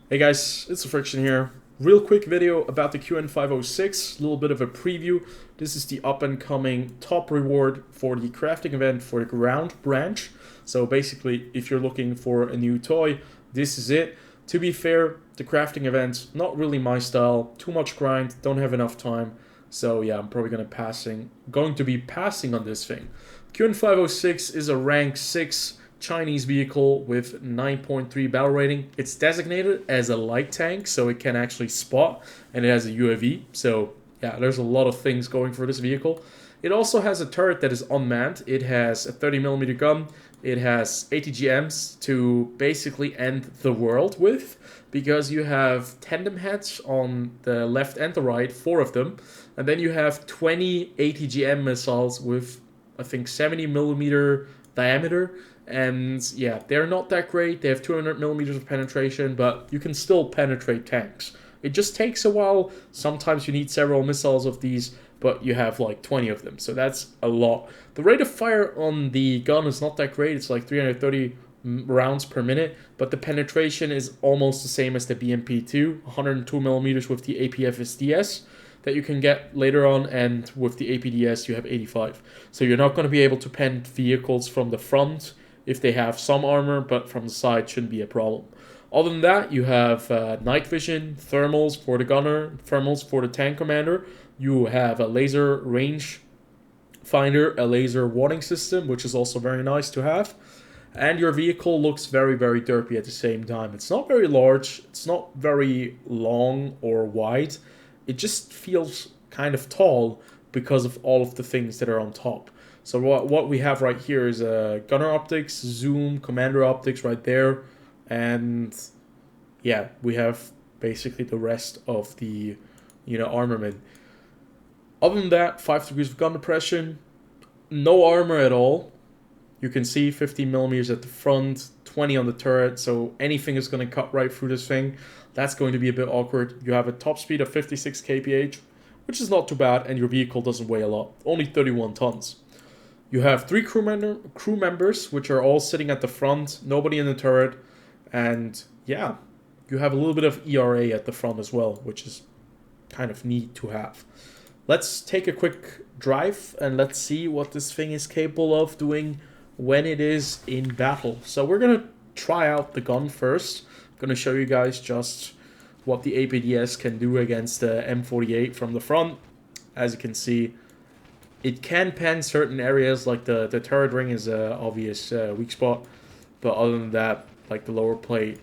Hey guys, it's a Friction here. Real quick video about the QN506, a little bit of a preview. This is the up and coming top reward for the crafting event for the ground branch. So basically, if you're looking for a new toy, this is it. To be fair, the crafting event's not really my style, too much grind, don't have enough time. So yeah, I'm probably going to be passing on this thing. QN506 is a rank 6 Chinese vehicle with 9.3 battle rating. It's designated as a light tank, so it can actually spot, and it has a UAV. So yeah, there's a lot of things going for this vehicle. It also has a turret that is unmanned. It has a 30mm gun. It has atgms to basically end the world with, because you have tandem heads on the left and the right, 4 of them, and then you have 20 atgm missiles with, I think, 70mm diameter. And yeah, they're not that great. They have 200mm of penetration, but you can still penetrate tanks. It just takes a while. Sometimes you need several missiles of these, but you have like 20 of them, so that's a lot. The rate of fire on the gun is not that great. It's like 330 rounds per minute, but the penetration is almost the same as the Bmpt2, 102mm with the APFSDS that you can get later on, and with the APDS you have 85. So you're not going to be able to pen vehicles from the front if they have some armor, but from the side shouldn't be a problem. Other than that, you have night vision, thermals for the gunner, thermals for the tank commander. You have a laser range finder, a laser warning system, which is also very nice to have. And your vehicle looks very, very derpy at the same time. It's not very large, it's not very long or wide. It just feels kind of tall because of all of the things that are on top. So what we have right here is a gunner optics, zoom, commander optics right there. And yeah, we have basically the rest of the, armament. Other than that, 5 degrees of gun depression, no armor at all. You can see 15mm at the front, 20 on the turret, so anything is going to cut right through this thing. That's going to be a bit awkward. You have a top speed of 56 kph, which is not too bad, and your vehicle doesn't weigh a lot, only 31 tons. You have 3 crew members, which are all sitting at the front, nobody in the turret, and yeah, you have a little bit of ERA at the front as well, which is kind of neat to have. Let's take a quick drive and let's see what this thing is capable of doing when it is in battle. So we're going to try out the gun first. I'm going to show you guys just what the APDS can do against the M48 from the front. As you can see, it can pen certain areas, like the turret ring is an obvious weak spot. But other than that, like the lower plate,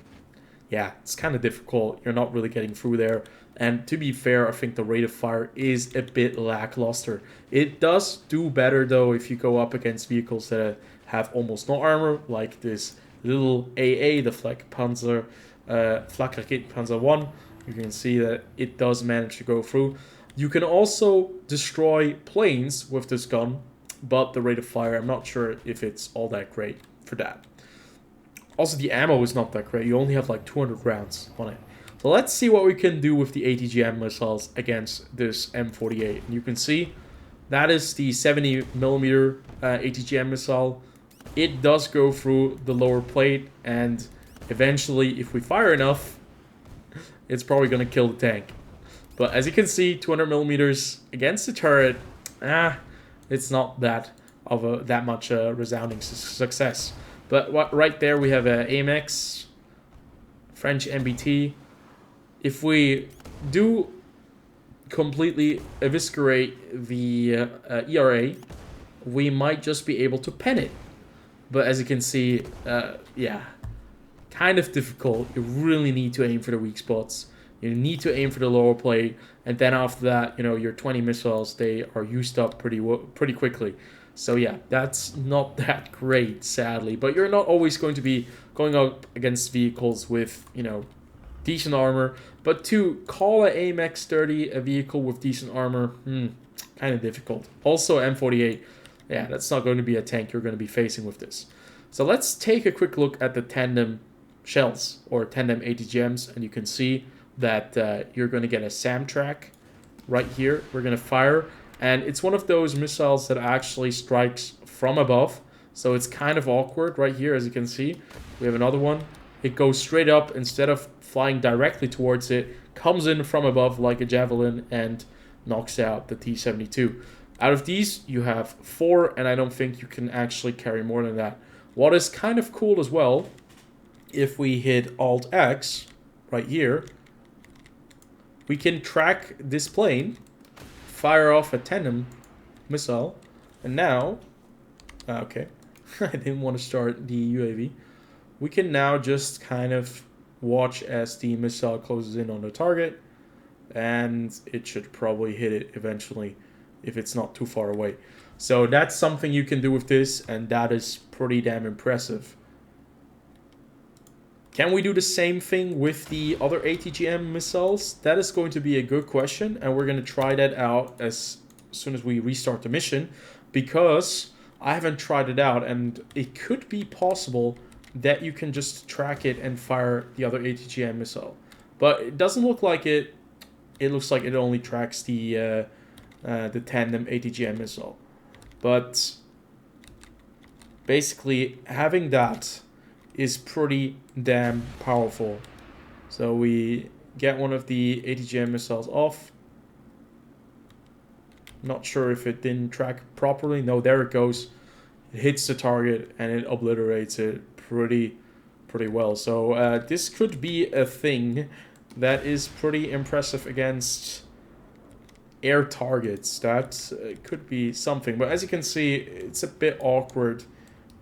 yeah, it's kind of difficult. You're not really getting through there. And to be fair, I think the rate of fire is a bit lackluster. It does do better, though, if you go up against vehicles that have almost no armor, like this little AA, the Flakraketpanzer 1. You can see that it does manage to go through. You can also destroy planes with this gun, but the rate of fire, I'm not sure if it's all that great for that. Also, the ammo is not that great. You only have like 200 rounds on it. So let's see what we can do with the ATGM missiles against this M48. And you can see that is the 70mm ATGM missile. It does go through the lower plate, and eventually, if we fire enough, it's probably going to kill the tank. But as you can see, 200mm against the turret, it's not that much resounding success. But right there we have a AMX, French MBT. If we do completely eviscerate the ERA, we might just be able to pen it. But as you can see, yeah, kind of difficult. You really need to aim for the weak spots. You need to aim for the lower plate, and then after that, your 20 missiles, they are used up pretty quickly. So yeah, that's not that great, sadly. But you're not always going to be going up against vehicles with, decent armor. But to call an AMX 30 a vehicle with decent armor, kind of difficult. Also, M48, yeah, that's not going to be a tank you're going to be facing with this. So let's take a quick look at the tandem shells, or tandem ATGMs, and you can see that you're going to get a SAM track right here. We're going to fire, and it's one of those missiles that actually strikes from above, so it's kind of awkward right here. As you can see, we have another one, it goes straight up instead of flying directly towards it, comes in from above like a javelin and knocks out the T72. Out of these, you have 4, and I don't think you can actually carry more than that. What is kind of cool as well, if we hit Alt-X right here, we can track this plane, fire off a tandem missile, and now, okay, I didn't want to start the UAV. We can now just kind of watch as the missile closes in on the target, and it should probably hit it eventually if it's not too far away. So that's something you can do with this, and that is pretty damn impressive. Can we do the same thing with the other ATGM missiles? That is going to be a good question, and we're going to try that out as soon as we restart the mission, because I haven't tried it out, and it could be possible that you can just track it and fire the other ATGM missile. But it doesn't look like it. It looks like it only tracks the tandem ATGM missile. But basically, having that is pretty damn powerful. So we get one of the ATGM missiles off. Not sure if it didn't track properly. No, there it goes. It hits the target and it obliterates it pretty well. So this could be a thing that is pretty impressive against air targets. That could be something. But as you can see, it's a bit awkward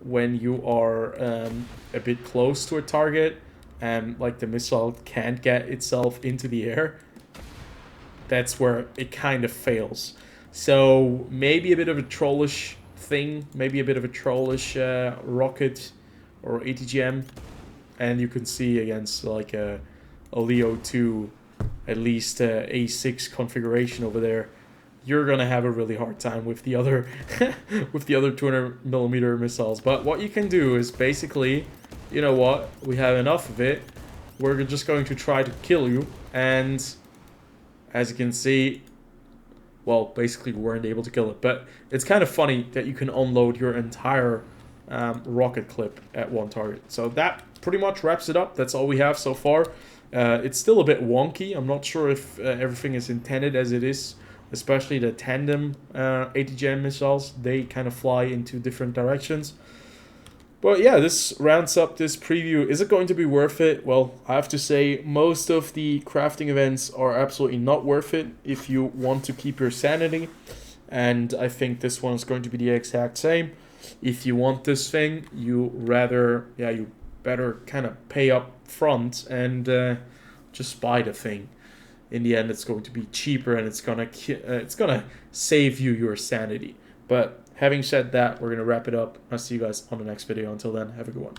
when you are a bit close to a target and like the missile can't get itself into the air. That's where it kind of fails. So maybe a bit of a trollish thing, maybe a bit of a trollish rocket or ATGM, and you can see against like a Leo 2, at least A6 configuration over there, you're gonna have a really hard time with the other with the other 200mm missiles. But what you can do is basically, you know what, we have enough of it, we're just going to try to kill you, and as you can see, well, basically we weren't able to kill it. But it's kind of funny that you can unload your entire rocket clip at one target. So that pretty much wraps it up. That's all we have so far. It's still a bit wonky. I'm not sure if everything is intended as it is, especially the tandem ATGM missiles. They kind of fly into different directions. But yeah, this rounds up this preview. Is it going to be worth it? Well, I have to say most of the crafting events are absolutely not worth it if you want to keep your sanity. And I think this one is going to be the exact same. If you want this thing, you better kind of pay up front and just buy the thing. In the end, it's going to be cheaper and it's gonna save you your sanity. But having said that, we're gonna wrap it up. I'll see you guys on the next video. Until then, have a good one.